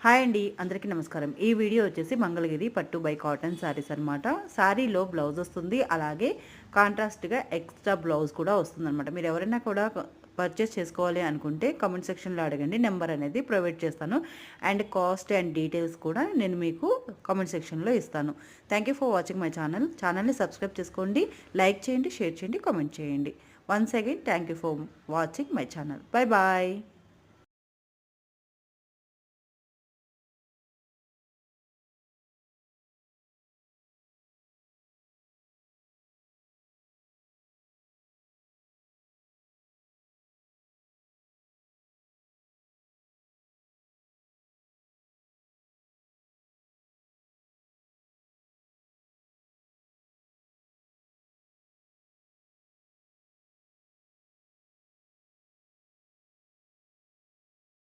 Hi అండి, అందరికీ నమస్కారం. ఈ వీడియో వచ్చేసి మంగళగిరి పట్టు బై కాటన్ శారీస్ అనమాట. శారీలో బ్లౌజ్ వస్తుంది, అలాగే కాంట్రాస్ట్గా ఎక్స్ట్రా బ్లౌజ్ కూడా వస్తుందన్నమాట. మీరు ఎవరైనా కూడా పర్చేస్ చేసుకోవాలి అనుకుంటే కామెంట్ సెక్షన్లో అడగండి, నెంబర్ అనేది ప్రొవైడ్ చేస్తాను. అండ్ కాస్ట్ అండ్ డీటెయిల్స్ కూడా నేను మీకు కామెంట్ సెక్షన్లో ఇస్తాను. Thank you for watching my ఛానల్ని సబ్స్క్రైబ్ చేసుకోండి, లైక్ చేయండి, షేర్ చేయండి, కామెంట్ చేయండి. Once again thank you for watching my channel. Bye bye.